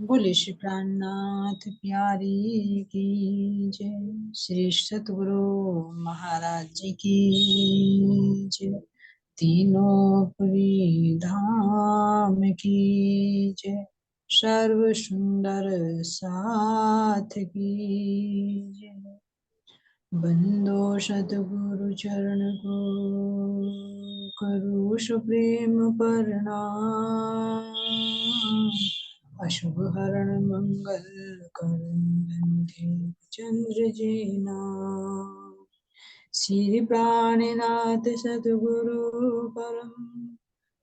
बोले श्री प्राणनाथ प्यारी की जय। श्री सतगुरु महाराज जी की जय। तीनों पुरी धाम की जय। सर्व सुंदर साथ की जय। बंदो सतगुरु चरण को करो सुप्रेम प्रणाम। अशुभ हरण मंगल करण बंदे चंद्र जेना। श्री प्राणनाथ सतगुरु परम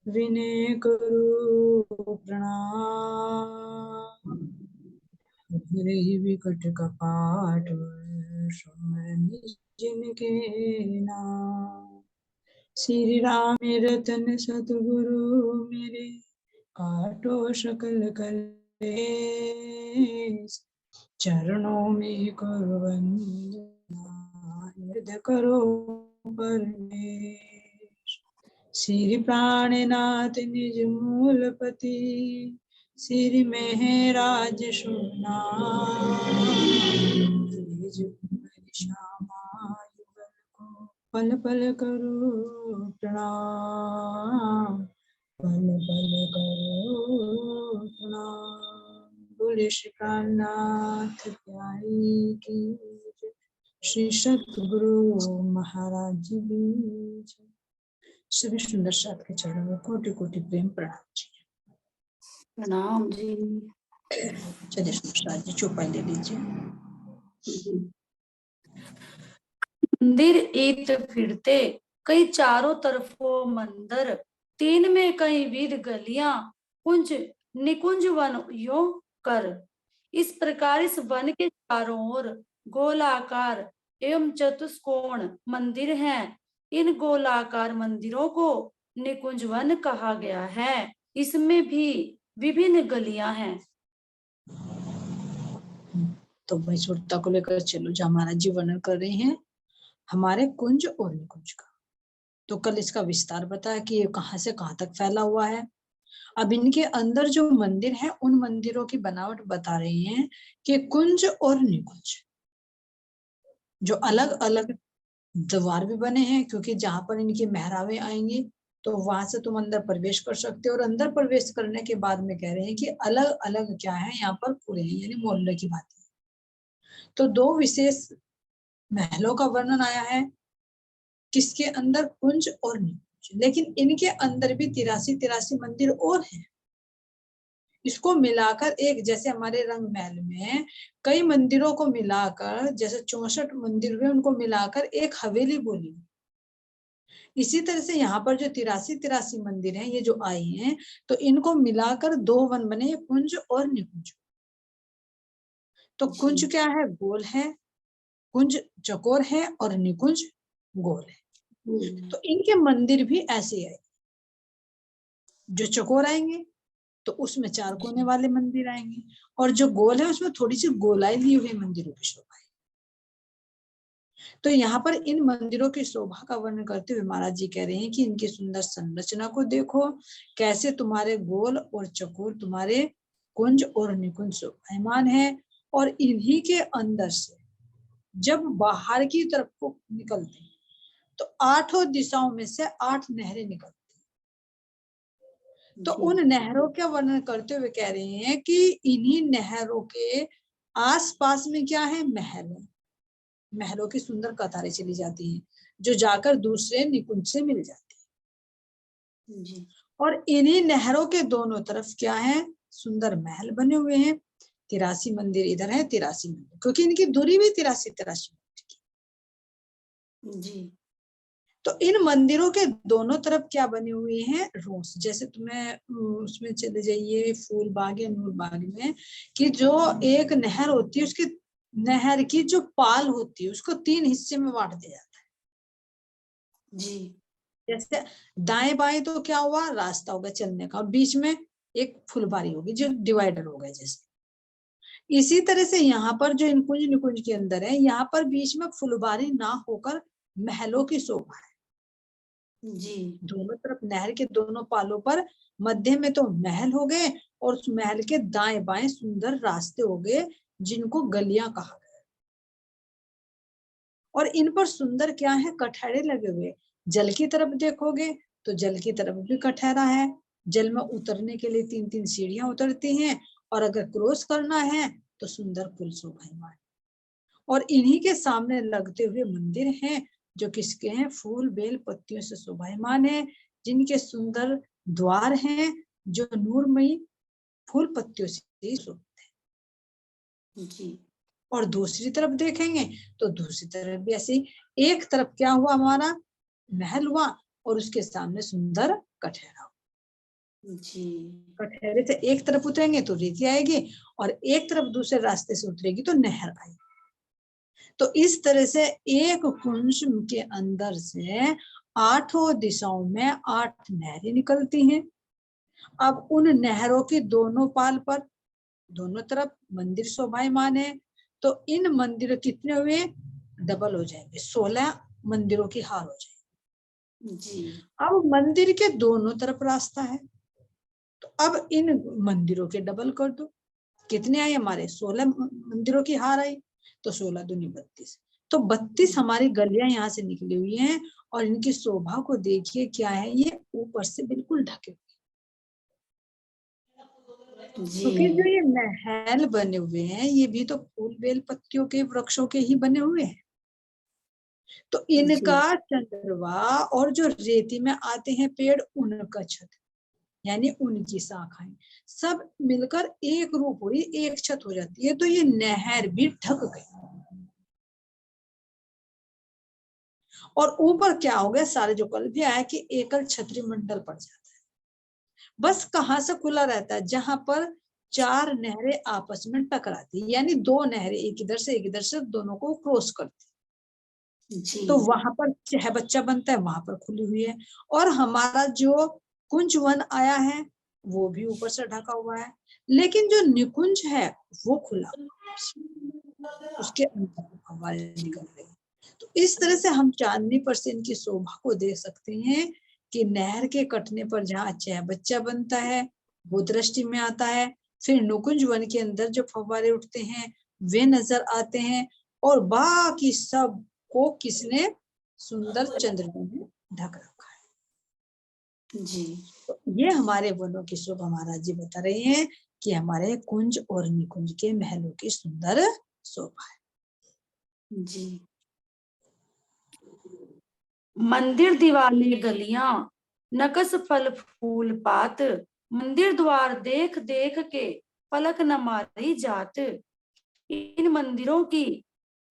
विनय करो प्रणाम। हरे विकट कपाट सुमरन जिनके नाम। श्री राम रतन सतगुरु मेरे काटो सकल कलेश। चरणों में करो वंदना हृदय करो परमेश। श्री प्राणनाथ निज मूलपति श्री महराज सुना। श्यामा युगल को पल पल करो प्रणाम। पल पल करो प्रणाम। बोले श्री प्राणनाथ प्यारी की जय। श्री सतगुरु महाराज जी की जय। सभी सुंदर साथ के चरणों में कोटि कोटि प्रेम प्रणाम जी। प्रणाम जी। चलिए सुंदर साथ जी चौपाई ले लीजिए। मंदिर एक फिरते कई चारों तरफों मंदिर। तीन में कई विध गलियां कुंज निकुंज वन यो कर। इस प्रकार इस वन के चारों ओर गोलाकार एवं चतुष्कोण मंदिर हैं। इन गोलाकार मंदिरों को निकुंज वन कहा गया है। इसमें भी विभिन्न गलियां हैं। तो भाई सुरता को लेकर चलो जो हमारा जी वर्णन कर रहे हैं हमारे कुंज और निकुंज का। तो कल इसका विस्तार बताया कि ये कहाँ से कहाँ तक फैला हुआ है। अब इनके अंदर जो मंदिर है उन मंदिरों की बनावट बता रही हैं कि कुंज और निकुंज जो अलग अलग द्वार भी बने हैं, क्योंकि जहां पर इनकी मेहराबें आएंगी तो वहां से तुम अंदर प्रवेश कर सकते हो। और अंदर प्रवेश करने के बाद में कह रहे हैं कि अलग अलग क्या है यहाँ पर पूरे हैं, यानी मोहल्ले की बात है। तो दो विशेष महलों का वर्णन आया है किसके अंदर, कुंज और निकुंज। लेकिन इनके अंदर भी 83 मंदिर और हैं। इसको मिलाकर एक, जैसे हमारे रंग महल में कई मंदिरों को मिलाकर जैसे 64 मंदिर हुए उनको मिलाकर एक हवेली बोली। इसी तरह से यहाँ पर जो 83 मंदिर हैं ये जो आए हैं तो इनको मिलाकर दो वन बने, कुंज और निकुंज। तो कुंज क्या है, गोल है, कुंज चकोर है और निकुंज गोल है। तो इनके मंदिर भी ऐसे आए, जो चकोर आएंगे तो उसमें 4 कोने वाले मंदिर आएंगे और जो गोल है उसमें थोड़ी सी गोलाई ली हुई मंदिरों की शोभा है। तो यहाँ पर इन मंदिरों की शोभा का वर्णन करते हुए महाराज जी कह रहे हैं कि इनकी सुंदर संरचना को देखो, कैसे तुम्हारे गोल और चकोर तुम्हारे कुंज और निकुंज शोभायमान है। और इन्हीं के अंदर से जब बाहर की तरफ को निकलते हैं तो 8 दिशाओं में से 8 नहरें निकलती। तो उन नहरों का वर्णन करते हुए कह रहे हैं कि इन्हीं नहरों के आसपास में क्या है, महल है। महलों की सुंदर कतारें चली जाती हैं जो जाकर दूसरे निकुंज से मिल जाती है जी। और इन्हीं नहरों के दोनों तरफ क्या है, सुंदर महल बने हुए हैं। 83 मंदिर इधर है, 83 मंदिर, क्योंकि इनकी दूरी भी 83 मंदिर की जी। तो इन मंदिरों के दोनों तरफ क्या बने हुए हैं, रोस। जैसे तुम्हें उसमें चले जाइए फूल बाग या नूर बाग में कि जो एक नहर होती है उसकी नहर की जो पाल होती है उसको 3 हिस्से में बांट दिया जाता है जी। जैसे दाएं बाएं तो क्या हुआ, रास्ता होगा चलने का, और बीच में एक फुलबारी होगी जो डिवाइडर होगा। जैसे इसी तरह से यहाँ पर जो इन कुंज निकुंज के अंदर है, यहाँ पर बीच में फुलबारी ना होकर महलों की शोभा है। जी दोनों तरफ नहर के दोनों पालों पर मध्य में तो महल हो गए और उस महल के दाएं बाएं सुंदर रास्ते हो गए जिनको गलियां कहा गया। और इन पर सुंदर क्या है, कठहरे लगे हुए। जल की तरफ देखोगे तो जल की तरफ भी कठहरा है। जल में उतरने के लिए 3-3 सीढ़ियां उतरती हैं और अगर क्रॉस करना है तो सुंदर पुल शोभायमान। और इन्हीं के सामने लगते हुए मंदिर हैं जो किसके हैं, फूल बेल पत्तियों से शोभायमान है, जिनके सुंदर द्वार हैं जो नूरमयी फूल पत्तियों से शोभित है। जी और दूसरी तरफ देखेंगे तो दूसरी तरफ भी ऐसे ही, एक तरफ क्या हुआ, हमारा महल हुआ और उसके सामने सुंदर कठहरा। जी कठहरे से एक तरफ उतरेंगे तो रेती आएगी और एक तरफ दूसरे रास्ते से उतरेगी तो नहर आएगी। तो इस तरह से एक कुंज के अंदर से 8 दिशाओं में 8 नहरें निकलती हैं। अब उन नहरों की दोनों पाल पर दोनों तरफ मंदिर शोभायमान है। तो इन मंदिरों कितने हुए, डबल हो जाएंगे, 16 मंदिरों की हार हो जाएगी। जी अब मंदिर के दोनों तरफ रास्ता है तो अब इन मंदिरों के डबल कर दो। कितने आए हमारे, 16 मंदिरों की हार आई। तो 16 दूनी 32, तो 32 हमारी गलियां यहाँ से निकली हुई हैं। और इनकी शोभा को देखिए, क्या है, ये ऊपर से बिल्कुल ढके, क्योंकि जो जी ये महल बने हुए हैं ये भी तो फूल बेल पत्तियों के वृक्षों के ही बने हुए हैं। तो इनका जी चंद्रवा और जो रेती में आते हैं पेड़, उनका छत यानी उनकी शाखाएं सब मिलकर एक रूप हुई, एक छत हो जाती है। तो ये नहर भी ढक गई। और ऊपर क्या हो गया, सारे जो कल भी आया कि एकल छतरी मंडल पड़ जाता है। बस कहाँ से खुला रहता है, जहां पर 4 नहरें आपस में टकराती, यानी 2 नहरें एक इधर से एक इधर से दोनों को क्रॉस करती, जी तो वहां पर चह बच्चा बनता है, वहां पर खुली हुई है। और हमारा जो कुंज वन आया है वो भी ऊपर से ढका हुआ है, लेकिन जो निकुंज है वो खुला, उसके अंदर हवाएं निकल रही। तो इस तरह से हम चांदनी पर से इनकी शोभा को देख सकते हैं कि नहर के कटने पर जहाँ चह बच्चा बनता है वो दृष्टि में आता है। फिर नुकुंज वन के अंदर जो फव्वारे उठते हैं वे नजर आते हैं। और बाकी सब को किसने, सुंदर चंद्रमा ने ढक रखा है। जी तो ये हमारे वनों की शोभा महाराज जी बता रहे हैं कि हमारे कुंज और निकुंज के महलों की सुंदर शोभा है। जी मंदिर दीवाने गलियां, नकस फल फूल पात, मंदिर द्वार देख देख के पलक न मारी जात। इन मंदिरों की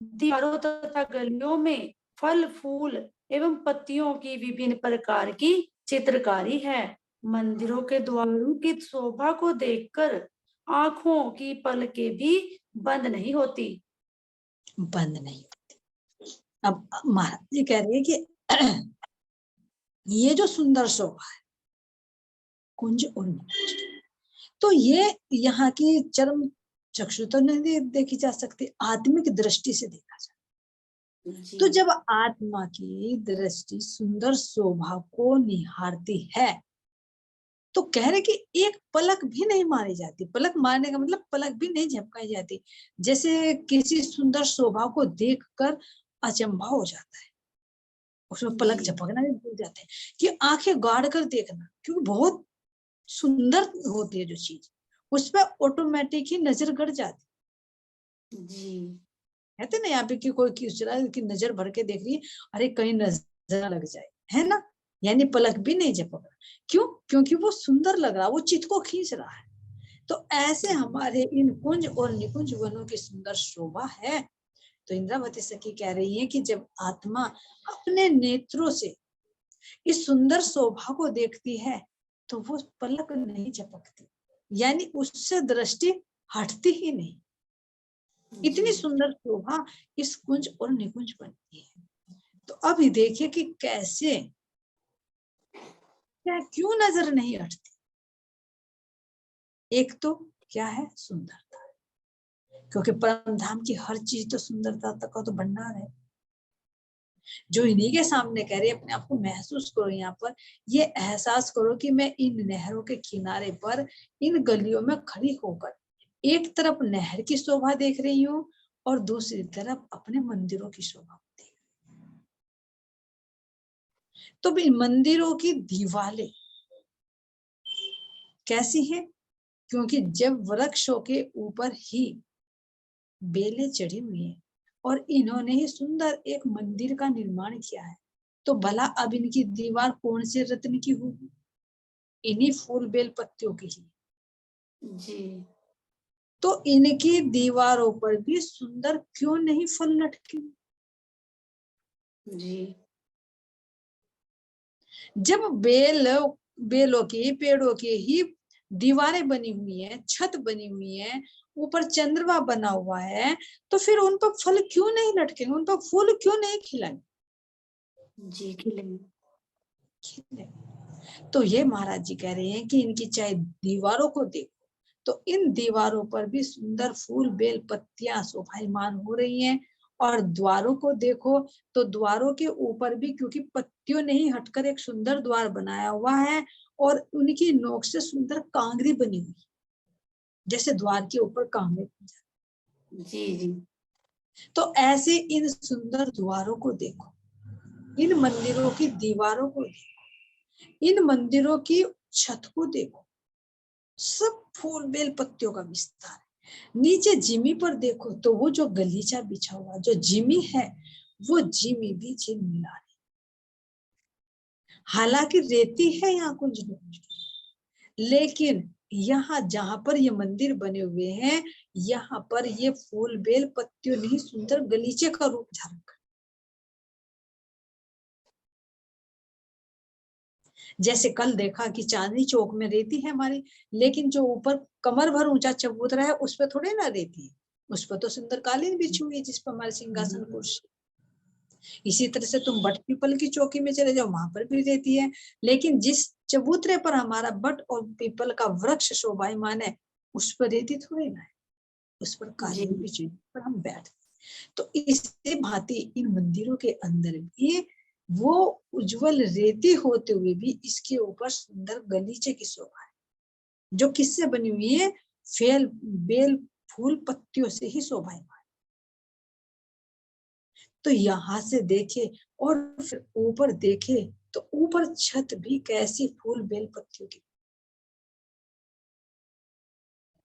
दीवारों तथा गलियों में फल फूल एवं पत्तियों की विभिन्न प्रकार की चित्रकारी है। मंदिरों के द्वारों की शोभा को देखकर आंखों की पलकें भी बंद नहीं होती। बंद नहीं। अब महाराज जी कह रहे हैं कि ये जो सुंदर शोभा है कुंज और निकुंज की, तो ये यहाँ की चरम चक्षु तो नहीं देखी जा सकती, आत्मिक दृष्टि से देखा जाए। जी तो जब आत्मा की दृष्टि सुंदर शोभा को निहारती है तो कह रहे कि एक पलक भी नहीं मारी जाती। पलक मारने का मतलब पलक भी नहीं झपकाई जाती, जैसे किसी सुंदर शोभा को देखकर अचंभा हो जाता है, उसमें पलक जी झपकना भी भूल जाते हैं कि आंखें गाड़ कर देखना, क्योंकि बहुत सुंदर होती है जो चीज, उस पर ऑटोमेटिक ही नजर गड़ जाती जी कहते ना, यहाँ पे कि कोई की नजर भर के देख रही है, अरे कहीं नजर लग जाए, है ना, यानी पलक भी नहीं झपक रहा। क्यों, क्योंकि वो सुंदर लग रहा, वो चित्त को खींच रहा है। तो ऐसे हमारे इन कुंज और निकुंज वनों की सुंदर शोभा है। तो इंद्रावती सखी कह रही है कि जब आत्मा अपने नेत्रों से इस सुंदर शोभा को देखती है तो वो पलक नहीं झपकती, यानी उससे दृष्टि हटती ही नहीं। इतनी सुंदर शोभा इस कुंज और निकुंज बनती है। तो अभी देखिए कि कैसे, क्या, क्यों नजर नहीं हटती। एक तो क्या है, सुंदरता, क्योंकि परम धाम की हर चीज तो सुंदरता तक का तो भंडार है। जो इन्हीं के सामने कह रहे, अपने आप को महसूस करो, यहाँ पर ये एहसास करो कि मैं इन नहरों के किनारे पर इन गलियों में खड़ी होकर एक तरफ नहर की शोभा देख रही हूँ और दूसरी तरफ अपने मंदिरों की शोभा देख रही हूँ। तो इन मंदिरों की दीवारें कैसी है? क्योंकि जब वृक्षों के ऊपर ही बेलें चढ़ी हुई हैं और इन्होंने ही सुंदर एक मंदिर का निर्माण किया है, तो भला अब इनकी दीवार कौन से रत्न की होगी? इन्हीं फूल बेल पत्तियों की ही। जी तो इनकी दीवारों पर भी सुंदर क्यों नहीं फल लटके? जी जब बेलों की पेड़ों की ही दीवारें बनी हुई हैं, छत बनी हुई है, ऊपर चंद्रमा बना हुआ है, तो फिर उन पर फल क्यों नहीं लटकेंगे? उन पर फूल क्यों नहीं खिलेंगे? जी खिलेंगे। तो ये महाराज जी कह रहे हैं कि इनकी चाहे दीवारों को देखो तो इन दीवारों पर भी सुंदर फूल बेल पत्तियां शोभायमान हो रही हैं, और द्वारों को देखो तो द्वारों के ऊपर भी, क्योंकि पत्तियों ने ही हटकर एक सुंदर द्वार बनाया हुआ है और उनकी नोक से सुंदर कांगरी बनी हुई, जैसे द्वार के ऊपर कांगरी। जी जी तो ऐसे इन सुंदर द्वारों को देखो, इन मंदिरों की दीवारों को देखो, इन मंदिरों की छत को देखो, सब फूल बेल पत्तियों का विस्तार है। नीचे जिमी पर देखो तो वो जो गलीचा बिछा हुआ जो जिमी है, वो जिमी भी झिलमिला रही। हालांकि रेती है यहाँ कुछ नहीं, लेकिन यहाँ जहां पर ये मंदिर बने हुए हैं, यहाँ पर ये फूल बेल पत्तियों ने सुंदर गलीचे का रूप धारण कर। जैसे कल देखा कि चांदनी चौक में रेती है हमारी, लेकिन जो ऊपर कमर भर ऊंचा चबूतरा है उस पर थोड़े ना रेती है, उस पर तो सुंदर कालीन बिछी हुई है जिस पर हमारे सिंहासन कुर्सी। इसी तरह से तुम बट पीपल की चौकी में चले जाओ, वहां पर भी रहती है, लेकिन जिस चबूतरे पर हमारा बट और पीपल का वृक्ष शोभायमान है, उस पर रेती थोड़ी ना है, उस पर कालीन बिछी पर हम बैठ। तो इसी भांति इन मंदिरों के अंदर भी वो उज्जवल रेती होते हुए भी इसके ऊपर सुंदर गलीचे की शोभा है, जो किससे बनी हुई है? फेल बेल फूल पत्तियों से ही शोभायमान। तो यहाँ से देखे और फिर ऊपर देखे तो ऊपर छत भी कैसी फूल बेल पत्तियों की।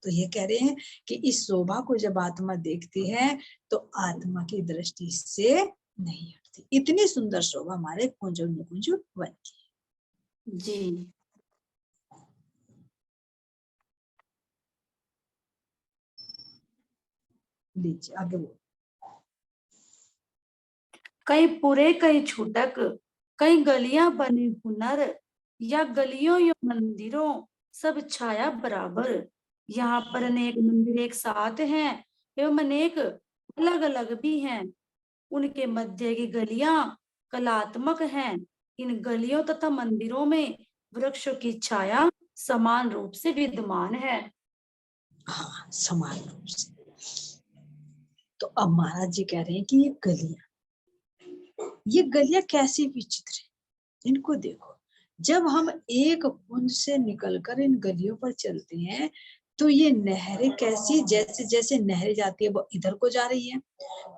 तो ये कह रहे हैं कि इस शोभा को जब आत्मा देखती है तो आत्मा की दृष्टि से नहीं हटती। इतनी सुंदर शोभा हमारे कुंज और निकुंज वन की है। जी लीजिए आगे वो। कई पूरे कई छूटक, कई गलियां बने हुनर, या गलियों या मंदिरों सब छाया बराबर। यहाँ पर अनेक मंदिर एक साथ हैं एवं अनेक अलग अलग भी हैं। उनके मध्य की गलियां कलात्मक हैं। इन गलियों तथा मंदिरों में वृक्षों की छाया समान रूप से विद्यमान है। हाँ, समान रूप से। तो अब महाराज जी कह रहे हैं कि ये गलियां कैसी विचित्र है, इनको देखो। जब हम एक कुंज से निकलकर इन गलियों पर चलते हैं तो ये नहरें कैसी, जैसे जैसे नहरें जाती है वो इधर को जा रही है,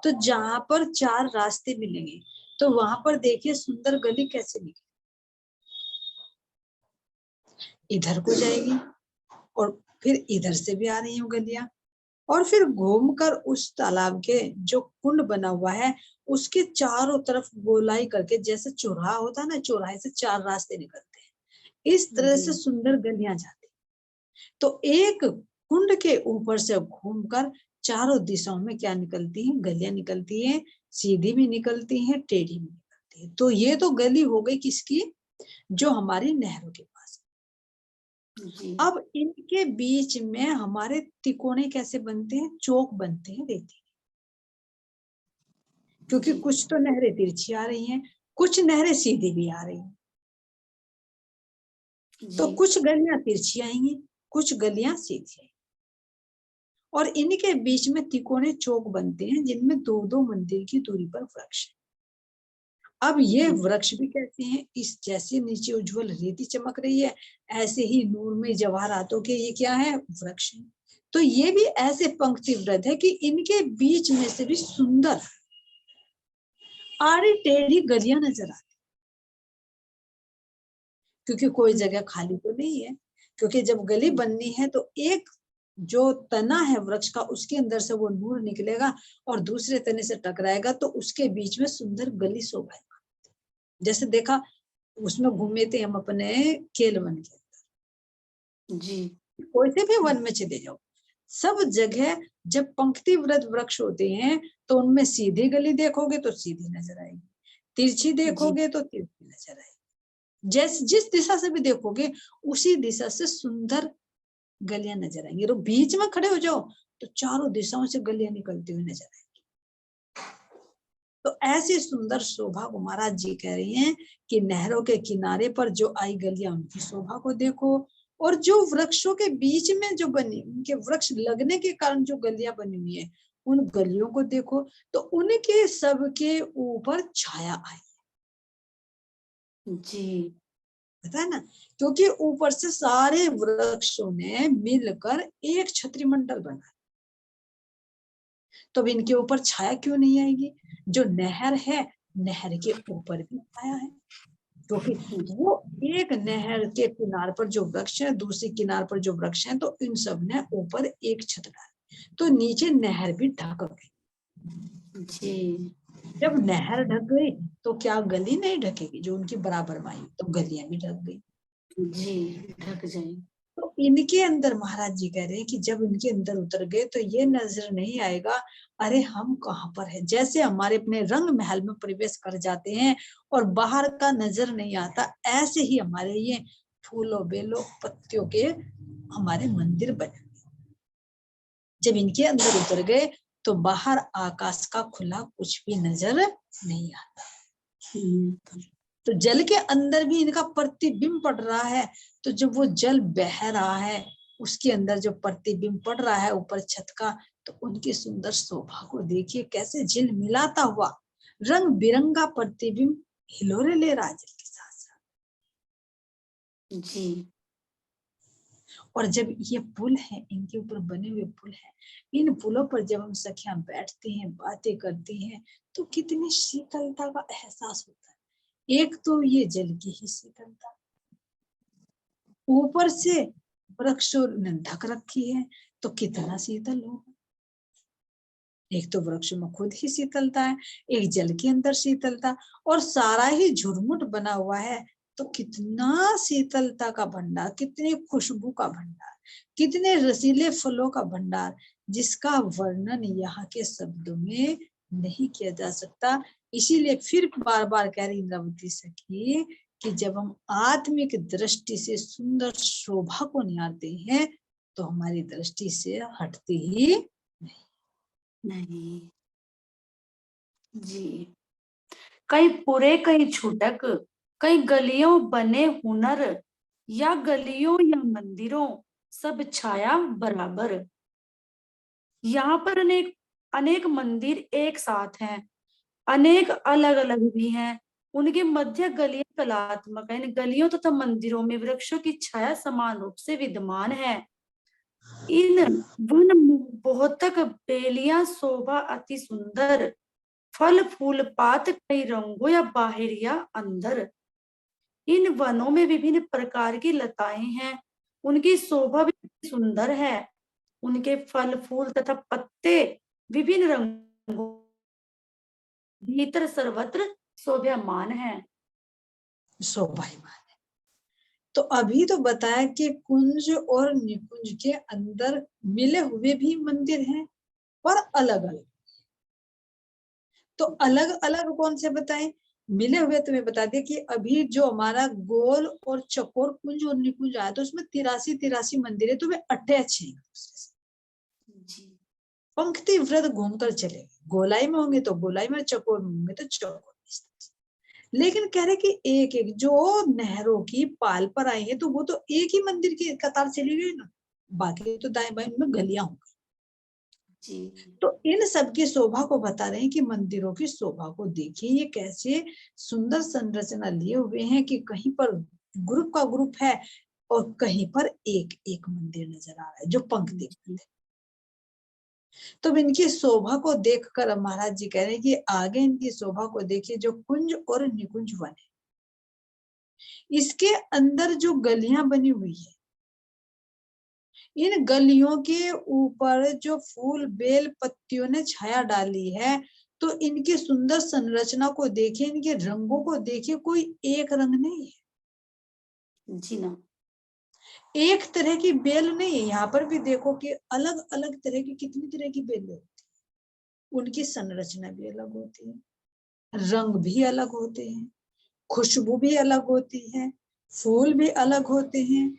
तो जहां पर चार रास्ते मिलेंगे तो वहां पर देखिए सुंदर गली कैसे निकली, इधर को जाएगी और फिर इधर से भी आ रही है गलियां, और फिर घूमकर उस तालाब के जो कुंड बना हुआ है उसके चारों तरफ गोलाई करके, जैसे चौराहा होता है ना, चौराहे से चार रास्ते निकलते हैं, इस तरह से सुंदर गलियां जाती। तो एक कुंड के ऊपर से घूमकर चारों दिशाओं में क्या निकलती हैं? गलियां निकलती हैं, सीधी भी निकलती हैं, टेढ़ी भी निकलती है। तो ये तो गली हो गई किसकी? जो हमारी नहरों के पास। अब इनके बीच में हमारे तिकोने कैसे बनते हैं? चौक बनते हैं रेती, क्योंकि कुछ तो नहरें तिरछी आ रही हैं, कुछ नहरें सीधी भी आ रही हैं। तो कुछ गलियां तिरछी आएंगी, कुछ गलियां सीधी आएंगी, और इनके बीच में तिकोने चौक बनते हैं जिनमें दो दो मंदिर की दूरी पर वृक्ष है। अब ये जी। वृक्ष भी कहते हैं, इस जैसे नीचे उज्जवल रेती चमक रही है, ऐसे ही नूर में जवाहरातों के ये क्या है, वृक्ष है। तो ये भी ऐसे पंक्ति व्रत है कि इनके बीच में से भी सुंदर आड़ी टेढ़ी गलियां नजर आती, क्योंकि कोई जगह खाली तो नहीं है। क्योंकि जब गली बननी है तो एक जो तना है वृक्ष का, उसके अंदर से वो नूर निकलेगा और दूसरे तने से टकराएगा, तो उसके बीच में सुंदर गली शोभा। जैसे देखा, उसमें घूमे थे हम अपने केलवन के, जी। कोई से भी वन में चले जाओ, सब जगह जब पंक्ति व्रत वृक्ष होते हैं तो उनमें सीधी गली देखोगे तो सीधी नजर आएगी, तिरछी देखोगे तो तिरछी नजर आएगी, जिस दिशा से भी देखोगे उसी दिशा से सुंदर गलियां नजर आएंगी। और बीच में खड़े हो जाओ तो चारों दिशाओं से गलियां निकलती हुई नजर आएंगी। तो ऐसी सुंदर शोभा को महाराज जी कह रही हैं कि नहरों के किनारे पर जो आई गलियां, उनकी शोभा को देखो, और जो वृक्षों के बीच में जो बनी, उनके वृक्ष लगने के कारण जो गलियां बनी हुई है, उन गलियों को देखो, तो उनके सबके ऊपर छाया आई। जी। पता है ना, क्योंकि ऊपर से सारे वृक्षों ने मिलकर एक छत्री मंडल बना, तो इनके ऊपर छाया क्यों नहीं आएगी? जो नहर है, नहर के ऊपर भी छाया है, क्योंकि वो एक नहर के किनार पर जो वृक्ष है, दूसरी किनार पर जो वृक्ष है, तो इन सब ने ऊपर एक छत डाली, तो नीचे नहर भी ढक गई। जी। जब नहर ढक गई तो क्या गली नहीं ढकेगी? जो उनकी बराबर में आई, तो गलियां भी ढक गई। जी, ढक जाए। तो इनके अंदर महाराज जी कह रहे हैं कि जब इनके अंदर उतर गए तो ये नजर नहीं आएगा, अरे हम कहाँ पर है। जैसे हमारे अपने रंग महल में प्रवेश कर जाते हैं और बाहर का नजर नहीं आता, ऐसे ही हमारे ये फूलों बेलों पत्तियों के हमारे मंदिर बने। जब इनके अंदर उतर गए तो बाहर आकाश का खुला कुछ भी नजर नहीं आता। तो जल के अंदर भी इनका प्रतिबिंब पड़ रहा है, तो जब वो जल बह रहा है, उसके अंदर जो प्रतिबिंब पड़ रहा है ऊपर छत का, तो उनकी सुंदर शोभा को देखिए, कैसे झिल मिलाता हुआ रंग बिरंगा प्रतिबिंब हिलोरे ले रहा है जल के साथ साथ। जी। और जब ये पुल है, इनके ऊपर बने हुए पुल है, इन पुलों पर जब हम सखियां बैठती हैं, बातें करती हैं, तो कितनी शीतलता का एहसास होता है। एक तो ये जल की ही शीतलता, ऊपर से वृक्षों ने ढक रखी है, तो कितना शीतल होगा। एक तो वृक्ष में खुद ही शीतलता है, एक जल के अंदर शीतलता, और सारा ही झुरमुट बना हुआ है, तो कितना शीतलता का भंडार, कितनी खुशबू का भंडार, कितने रसीले फलों का भंडार, जिसका वर्णन यहाँ के शब्दों में नहीं किया जा सकता। इसीलिए फिर बार बार कह रही इंद्रावती सखी कि जब हम आत्मिक दृष्टि से सुंदर शोभा को निहारते हैं, तो हमारी दृष्टि से हटती ही नहीं। जी। कहीं पुरे कहीं छुटक, कहीं गलियों बने हुनर, या गलियों या मंदिरों सब छाया बराबर। यहाँ पर अनेक अनेक मंदिर एक साथ हैं, अनेक अलग अलग भी हैं। उनके मध्य गलियां कलात्मक है। इन गलियों तथा मंदिरों में वृक्षों की छाया समान रूप से विद्यमान है। इन वन बहुतक बेलियां शोभा अति सुंदर, फल फूल पात कई रंगों या बाहर या अंदर। इन वनों में विभिन्न प्रकार की लताएं हैं, उनकी शोभा भी सुंदर है। उनके फल फूल तथा पत्ते विभिन्न रंगों, भीतर सर्वत्र शोभायमान है। शोभायमान है। तो अभी तो बताया कि कुंज और निकुंज के अंदर मिले हुए भी मंदिर हैं, पर अलग अलग। तो अलग अलग कौन से बताएं? मिले हुए तुम्हें बता दिया कि अभी जो हमारा गोल और चकोर कुंज और निकुंज आया, तो उसमें 83 मंदिर है, तो वे 8 अच्छे हैं। पंक्ति व्रत घूमकर चले, गोलाई में होंगे तो गोलाई में, चकोर में होंगे तो चकोर। लेकिन कह रहे कि एक एक जो नहरों की पाल पर आए हैं, तो वो तो एक ही मंदिर की कतार चली गई ना, बाकी तो दाएं बाएं उनमें गलियां होंगी। जी तो इन सब की शोभा को बता रहे हैं कि मंदिरों की शोभा को देखिए, ये कैसे सुंदर संरचना लिए हुए हैं कि कहीं पर ग्रुप का ग्रुप है और कहीं पर एक एक मंदिर नजर आ रहा है जो पंक्ति। तो इनकी शोभा को देखकर महाराज जी कह रहे हैं कि आगे इनकी शोभा को देखिए, जो कुंज और निकुंज वन है, इसके अंदर जो गलियां बनी हुई है, इन गलियों के ऊपर जो फूल बेल पत्तियों ने छाया डाली है, तो इनकी सुंदर संरचना को देखिए, इनके रंगों को देखिए, कोई एक रंग नहीं है, जी ना। एक तरह की बेल नहीं है। यहाँ पर भी देखो कि अलग अलग तरह की, कितनी तरह की बेल होती है, उनकी संरचना भी अलग होती है, रंग भी अलग होते हैं, खुशबू भी अलग होती है, फूल भी अलग होते हैं,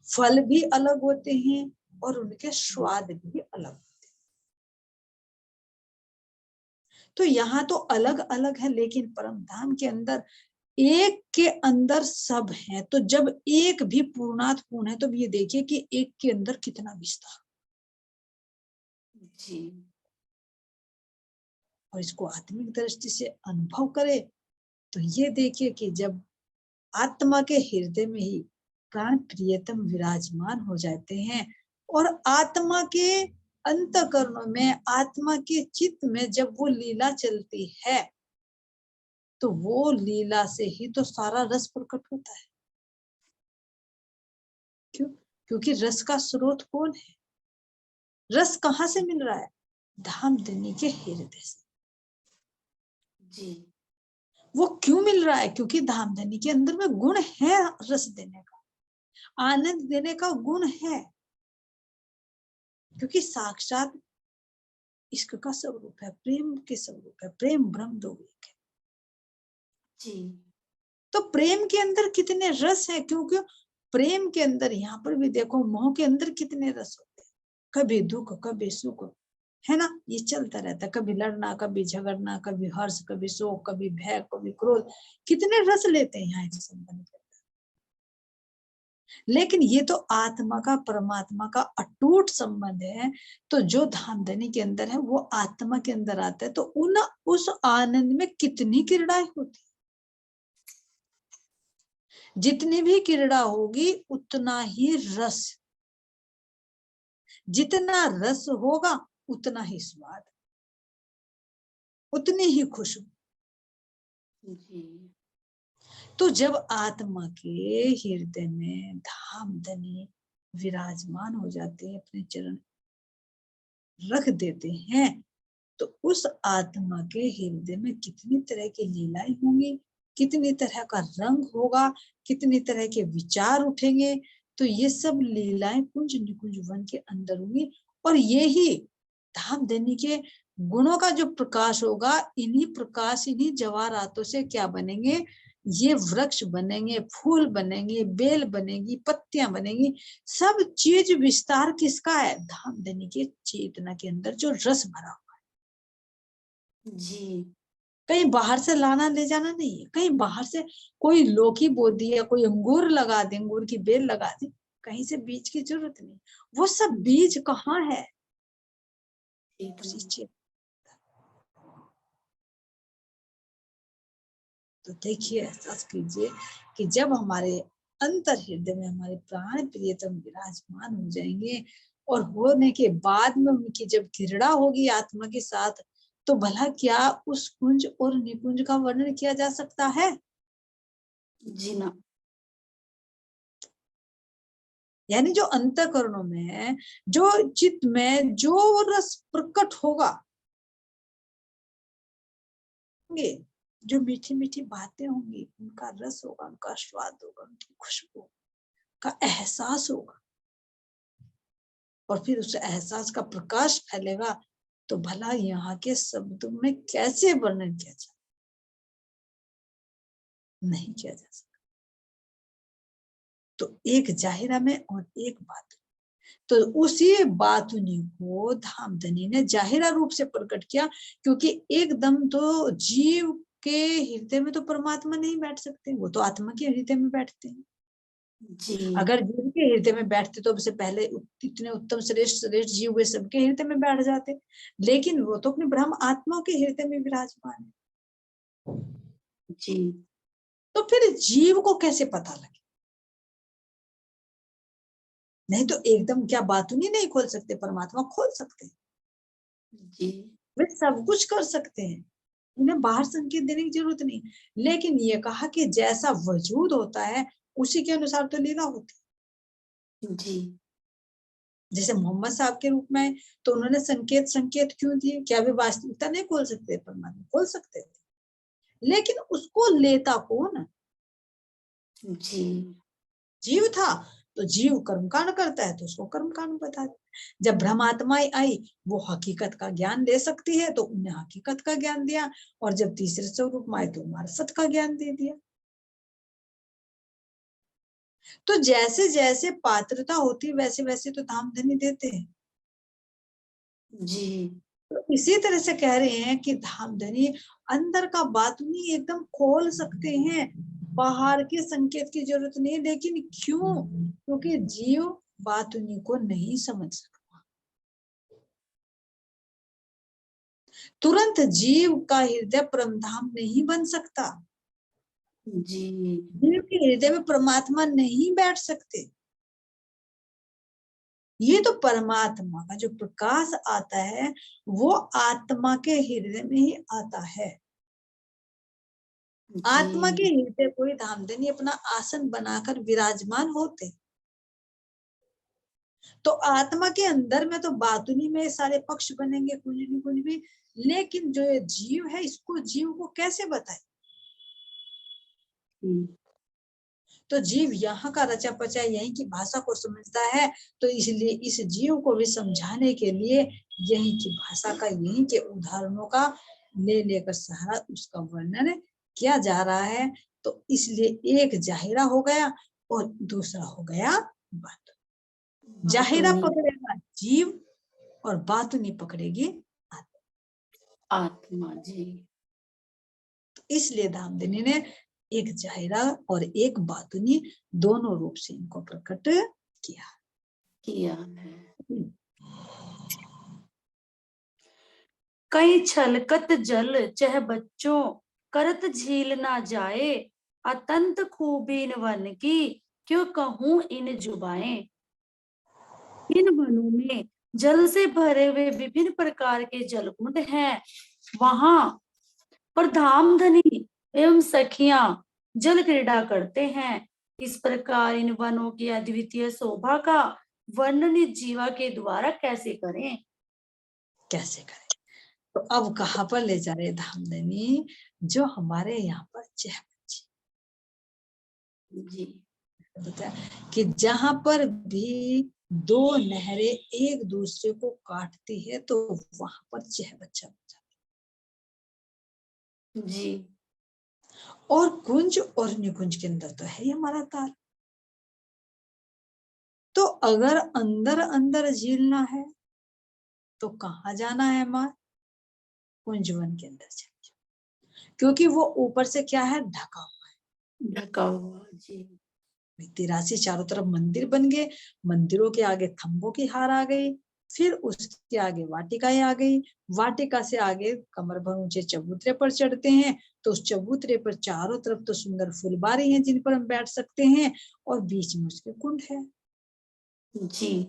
फल भी अलग होते हैं और उनके स्वाद भी अलग होते हैं। तो यहाँ तो अलग अलग है, लेकिन परम धाम के अंदर एक के अंदर सब है। तो जब एक भी पूर्णात पूर्ण है, तो ये देखिए कि एक के अंदर कितना विस्तार, जी और इसको आत्मिक दृष्टि से अनुभव करे तो ये देखिए कि जब आत्मा के हृदय में ही प्राण प्रियतम विराजमान हो जाते हैं और आत्मा के अंतःकरणों में, आत्मा के चित्त में जब वो लीला चलती है, तो वो लीला से ही तो सारा रस प्रकट होता है। क्यों? क्योंकि रस का स्रोत कौन है? रस कहाँ से मिल रहा है? धामधनी के हृदय से। जी वो क्यों मिल रहा है? क्योंकि धामधनी के अंदर में गुण है, रस देने का, आनंद देने का गुण है, क्योंकि साक्षात इश्क का स्वरूप है, प्रेम के स्वरूप है, प्रेम ब्रह्म दो एक है। जी तो प्रेम के अंदर कितने रस है, क्योंकि प्रेम के अंदर, यहाँ पर भी देखो, मोह के अंदर कितने रस होते हैं, कभी दुख कभी सुख, है ना, ये चलता रहता है, कभी लड़ना कभी झगड़ना, कभी हर्ष कभी शोक, कभी भय कभी क्रोध, कितने रस लेते हैं यहाँ इस संबंध में। लेकिन ये तो आत्मा का परमात्मा का अटूट संबंध है। तो जो धामधनी के अंदर है वो आत्मा के अंदर आता है, तो उस आनंद में कितनी किरणाएं होती, जितनी भी किरणा होगी उतना ही रस, जितना रस होगा उतना ही स्वाद, उतनी ही खुशबू। जी तो जब आत्मा के हृदय में धामधनी विराजमान हो जाते हैं, अपने चरण रख देते हैं, तो उस आत्मा के हृदय में कितनी तरह की लीलाएं होंगी, कितनी तरह का रंग होगा, कितनी तरह के विचार उठेंगे। तो ये सब लीलाएं कुंज निकुंज वन के अंदर होंगी, और यही धामधनी के गुणों का जो प्रकाश होगा, इन्हीं प्रकाश, इन्हीं जवाहरातों से क्या बनेंगे, ये वृक्ष बनेंगे, फूल बनेंगे, बेल बनेगी, पत्तियां बनेगी। सब चीज विस्तार किसका है? धामधनी के चेतना के अंदर जो रस भरा। जी कहीं बाहर से लाना ले जाना नहीं है, कहीं बाहर से कोई लौकी बो दी या कोई अंगूर लगा दे, अंगूर की बेल लगा दी, कहीं से बीज की जरूरत नहीं। वो सब बीज कहाँ है? उसी चेत। तो देखिए, एहसास कीजिए कि जब हमारे अंतर हृदय में हमारे प्राण प्रियतम विराजमान हो जाएंगे, और होने के बाद में उनकी जब किरणा होगी आत्मा के साथ, तो भला क्या उस कुंज और निकुंज का वर्णन किया जा सकता है? जी ना। यानी जो अंतःकरणों में, जो चित्त में जो रस प्रकट होगा, जो मीठी मीठी बातें होंगी, उनका रस होगा, उनका स्वाद होगा, उनकी खुशबू का एहसास होगा, और फिर उस एहसास का प्रकाश फैलेगा, तो भला यहाँ के शब्दों में कैसे वर्णन किया जाए? नहीं किया जा सकता। तो एक जाहिरा में और एक बात, तो उसी बातुनी को धामधनी ने जाहिरा रूप से प्रकट किया, क्योंकि एकदम तो जीव के हृदय में तो परमात्मा नहीं बैठ सकते, वो तो आत्मा के हृदय में बैठते हैं। जी अगर जीव के हृदय में बैठते तो सबसे पहले इतने उत्तम श्रेष्ठ श्रेष्ठ जीव हुए सबके हृदय में बैठ जाते, लेकिन वो तो अपने ब्रह्म आत्मा के हृदय में विराजमान है। जी तो फिर जीव को कैसे पता लगे? नहीं तो एकदम क्या बातुनी नहीं खोल सकते, परमात्मा खोल सकते हैं, जी वे सब कुछ कर सकते हैं, उन्हें बाहर संकेत देने की जरूरत नहीं। लेकिन ये कहा कि जैसा वजूद होता है उसी के अनुसार तो लीला होती है। जी जैसे मोहम्मद साहब के रूप में तो उन्होंने संकेत संकेत क्यों दिए? क्या वे वास्तविकता नहीं खोल सकते? परमात्मा खोल सकते थे, लेकिन उसको लेता कौन? जी जीव था, तो जीव कर्मकांड करता है तो उसको कर्मकांड बता दे। जब ब्रह्मात्माएं आई वो हकीकत का ज्ञान दे सकती है तो उन्हें हकीकत का ज्ञान दिया, और जब तीसरे स्वरूप में आए तो मार्फत का ज्ञान दे दिया। तो जैसे जैसे पात्रता होती वैसे वैसे तो धाम धनी देते हैं। जी तो इसी तरह से कह रहे हैं कि धाम धनी अंदर का बातुनी एकदम खोल सकते हैं, बाहर के संकेत की जरूरत नहीं। लेकिन क्यों? क्योंकि जीव बातुनी को नहीं समझ सकता। तुरंत जीव का हृदय परमधाम नहीं बन सकता, जी जीव के हृदय में परमात्मा नहीं बैठ सकते। ये तो परमात्मा का जो प्रकाश आता है वो आत्मा के हृदय में ही आता है। आत्मा के जी हृदय कोई धामधनी अपना आसन बनाकर विराजमान होते, तो आत्मा के अंदर में तो बातुनी में सारे पक्ष बनेंगे कुंजनी कुंज में। लेकिन जो ये जीव है इसको जीव को कैसे बताए? तो जीव यहाँ का रचा पचा यहीं की भाषा को समझता है, तो इसलिए इस जीव को भी समझाने के लिए यहीं की भाषा का, यहीं के उदाहरणों का ले लेकर सहारा उसका वर्णन किया जा रहा है। तो इसलिए एक जाहिरा हो गया और दूसरा हो गया बातुनी। जाहिरा बातुनी पकड़ेगा जीव और बातुनी पकड़ेगी आत्मा। आत्मा। जी तो इसलिए धामधनी ने एक जाहिरा और एक बातुनी दोनों रूप से इनको प्रकट किया। किया है। कई छलकत जल चह बच्चों करत झील ना जाए, अतंत खूबीन वन की क्यों कहूं इन जुबाएं। इन वनों में जल से भरे हुए विभिन्न प्रकार के जलकुंड हैं, वहां पर धामधनी एवं सखियां जल क्रीड़ा करते हैं। इस प्रकार इन वनों की अद्वितीय शोभा का वर्णन इस जीवा के द्वारा कैसे करें? कैसे करें? तो अब कहाँ पर ले जा रहे धामधनी? जो हमारे यहाँ पर चह बच्ची जी बताया कि जहां पर भी दो नहरें एक दूसरे को काटती है तो वहां पर चह बच्चा बन जाता जी है। और कुंज और निकुंज के अंदर तो है ही हमारा ताल। तो अगर अंदर अंदर झीलना है तो कहाँ जाना है मां? कुंजवन के अंदर चलिए, क्योंकि वो ऊपर से क्या है? ढका हुआ ढका हुआ। जी है। 83 चारों तरफ मंदिर बन गए, मंदिरों के आगे खंभों की हार आ गई, फिर उसके आगे वाटिकाएं आ गई, वाटिका से आगे कमर भर ऊंचे चबूतरे पर चढ़ते हैं, तो उस चबूतरे पर चारों तरफ तो सुंदर फुलबारी हैं जिन पर हम बैठ सकते हैं, और बीच में उसके कुंड है। जी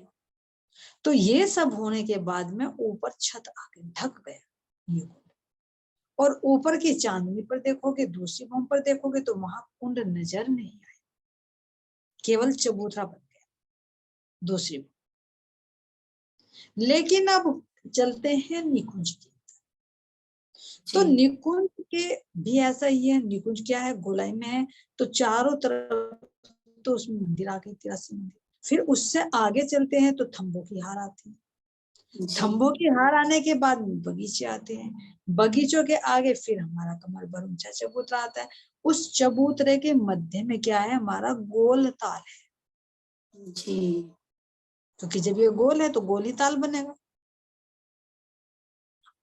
तो ये सब होने के बाद में ऊपर छत आके ढक गया ये कुंड, और ऊपर की चांदनी पर देखोगे, दूसरी भूमि पर देखोगे तो वहां कुंड नजर नहीं आए, केवल चबूतरा बन गया दूसरी भूमि। लेकिन अब चलते हैं निकुंज की। तो जी निकुंज के भी ऐसा ही है। निकुंज क्या है? गोलाई में है, तो चारों तरफ तो उसमें मंदिर आ गए, 83 मंदिर। फिर उससे आगे चलते हैं तो थंबों की हार आती है, जी थंबों की हार आने के बाद बगीचे आते हैं, बगीचों के आगे फिर हमारा कमर भर ऊंचा चबूतरा आता है। उस चबूतरे के मध्य में क्या है? हमारा गोल ताल है, जी क्योंकि जब ये गोल है तो गोल ही ताल बनेगा।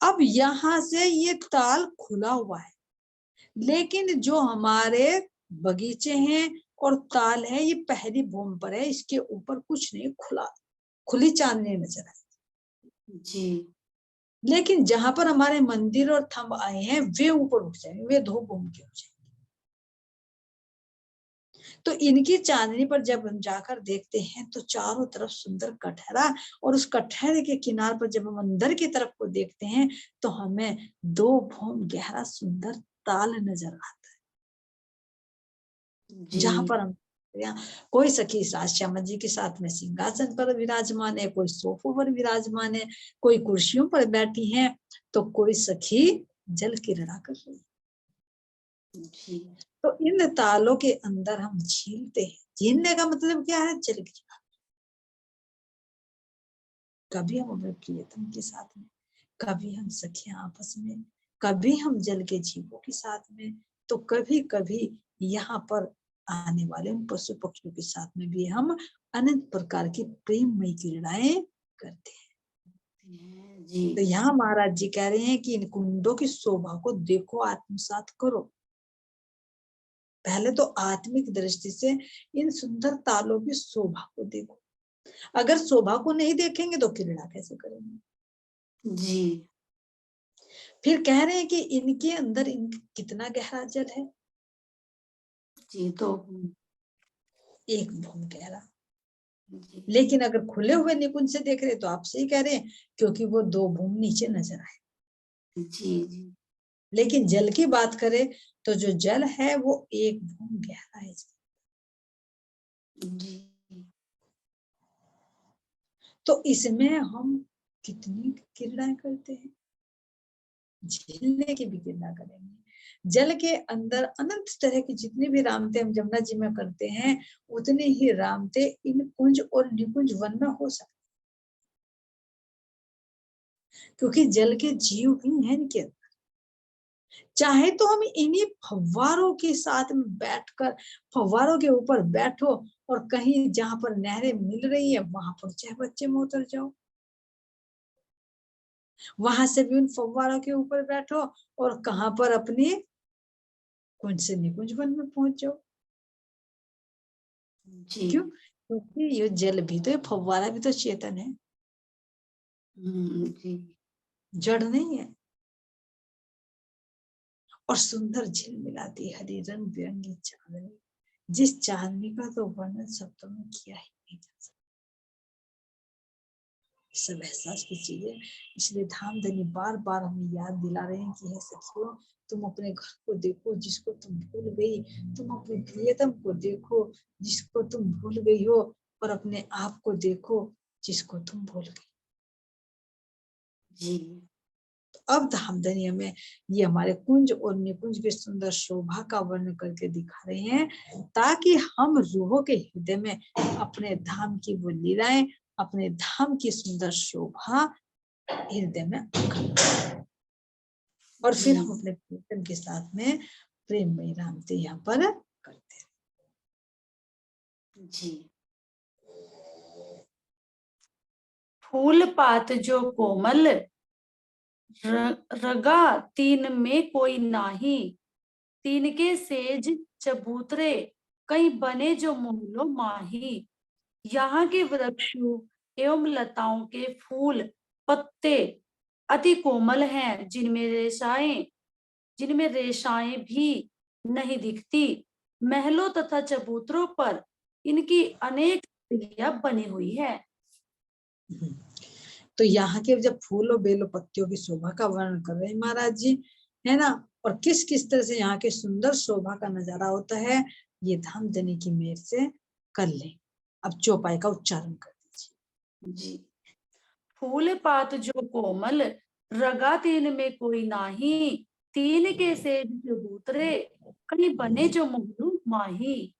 अब यहाँ से ये ताल खुला हुआ है, लेकिन जो हमारे बगीचे हैं और ताल है ये पहली भूमि पर है, इसके ऊपर कुछ नहीं, खुली चांदनी नजर आए। जी लेकिन जहां पर हमारे मंदिर और थंब आए हैं वे ऊपर उठ जाएंगे, वे दो भूमि के हो जाएंगे। तो इनकी चांदनी पर जब हम जाकर देखते हैं तो चारों तरफ सुंदर कटहरा, और उस कटहरे के किनार पर जब हम अंदर की तरफ को देखते हैं तो हमें दो भूम गहरा सुंदर ताल नजर आता है। जी जहां पर हम कोई सखी श्यामा जी के साथ में सिंहासन पर विराजमान है, कोई सोफों पर विराजमान है, कोई कुर्सियों पर बैठी है, तो कोई सखी जल क्रीड़ा कर रही है। जी तो इन तालों के अंदर हम झीलते हैं। झीलने का मतलब क्या है? जल क्रीड़ा। कभी हम अपने प्रियतम के साथ में, कभी हम सखियां आपस में, कभी हम जल के जीवों के साथ में, तो कभी कभी यहाँ पर आने वाले उन पशु पक्षियों के साथ में भी हम अनंत प्रकार की प्रेममयी क्रीड़ाएं करते हैं। जी तो यहाँ महाराज जी कह रहे हैं कि इन कुंडों की शोभा को देखो, आत्मसात करो। पहले तो आत्मिक दृष्टि से इन सुंदर तालों की शोभा को देखो। अगर शोभा को नहीं देखेंगे तो क्रीड़ा कैसे करेंगे? जी फिर कह रहे हैं कि इनके अंदर कितना गहरा जल है? जी तो एक भूम गहरा। जी लेकिन अगर खुले हुए निकुंज से देख रहे तो आप सही कह रहे हैं, क्योंकि वो दो भूम नीचे नजर आए। जी जी लेकिन जल की बात करें तो जो जल है वो एक भूम गहरा है। जी तो इसमें हम कितनी क्रीड़ाएं करते हैं? झीलने की भी क्रीड़ा करेंगे। जल के अंदर अनंत तरह की जितनी भी रामते हम जमुना जी में करते हैं, उतने ही रामते इन कुंज और निकुंज वन में हो सकते, क्योंकि जल के जीव भी हैं इनके अंदर। चाहे तो हम इन्हीं फव्वारों के साथ में बैठकर, फव्वारों के ऊपर बैठो और कहीं जहां पर नहरें मिल रही है वहां पर चाहे बच्चे में उतर जाओ, वहां से भी उन फव्वारों के ऊपर बैठो और कहां पर अपनी कुंज से निकुंज वन में पहुंच जाओ। जी क्यों? क्योंकि ये जल भी तो, ये फव्वारा भी तो चेतन है, जी जड़ नहीं है। और सुंदर झिलमिलाती हरी रंग बिरंगी चांदनी, जिस चांदनी का तो वर्णन शब्दों में किया ही नहीं जा सकता। सब एहसास की चीजें, इसलिए धामधनी बार बार हमें याद दिला रहे हैं कि हे सखियों, तुम अपने घर को देखो जिसको तुम भूल गई, तुम अपने प्रियतम को देखो जिसको तुम भूल गई हो, और अपने आप को देखो जिसको तुम भूल गई। जी अब धामधनी हमें ये हमारे कुंज और निकुंज की सुंदर शोभा का वर्णन करके दिखा रहे हैं, ताकि हम रूहों के हृदय में अपने धाम की वो लीलाएं, अपने धाम की सुंदर शोभा हृदय में और फिर हम अपने प्रियतम के साथ में प्रेममयी रामते यहाँ पर करते हैं। जी फूल पात जो कोमल रगा तीन में कोई नाही, तीन के सेज चबूतरे कई बने जो मोहलो माही। यहाँ के वृक्षों एवं लताओं के फूल पत्ते अति कोमल हैं, जिनमें रेशाएं भी नहीं दिखती। महलों तथा चबूतरों पर इनकी अनेक बनी हुई है। तो यहाँ के जब फूलों बेलों पत्तियों की शोभा का वर्णन कर रहे हैं महाराज जी, है ना, और किस किस तरह से यहाँ के सुंदर शोभा का नजारा होता है, ये धामधनी की मेहर से कर ले। अब चौपाई का उच्चारण कर दीजिए। जी फूल पात जो कोमल रगा तीन में कोई नाही, तीन के सेज चबूतरे कहीं बने जो मुगलू माही।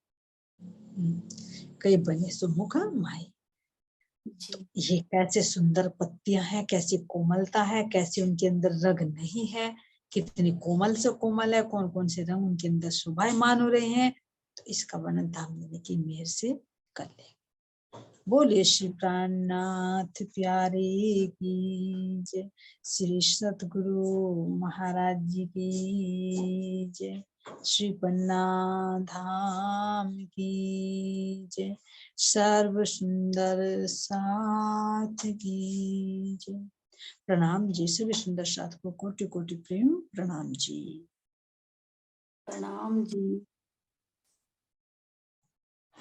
कई बने सुमुख माई। जी ये कैसे सुंदर पत्तियां हैं, कैसी कोमलता है, कैसे उनके अंदर रग नहीं है, कितनी कोमल से कोमल है, कौन कौन से रंग उनके अंदर शोभायमान हो रहे हैं, तो इसका वर्णन धामधनी की मेहर से कर ले। बोले श्री प्राणनाथ प्यारे की जय, श्री सतगुरु महाराज जी की जय। श्री पन्ना धाम की जय, सर्व सुंदर साथ की जय। प्रणाम जी, सभी सुंदर साथ को कोटि कोटि प्रेम प्रणाम जी। प्रणाम जी।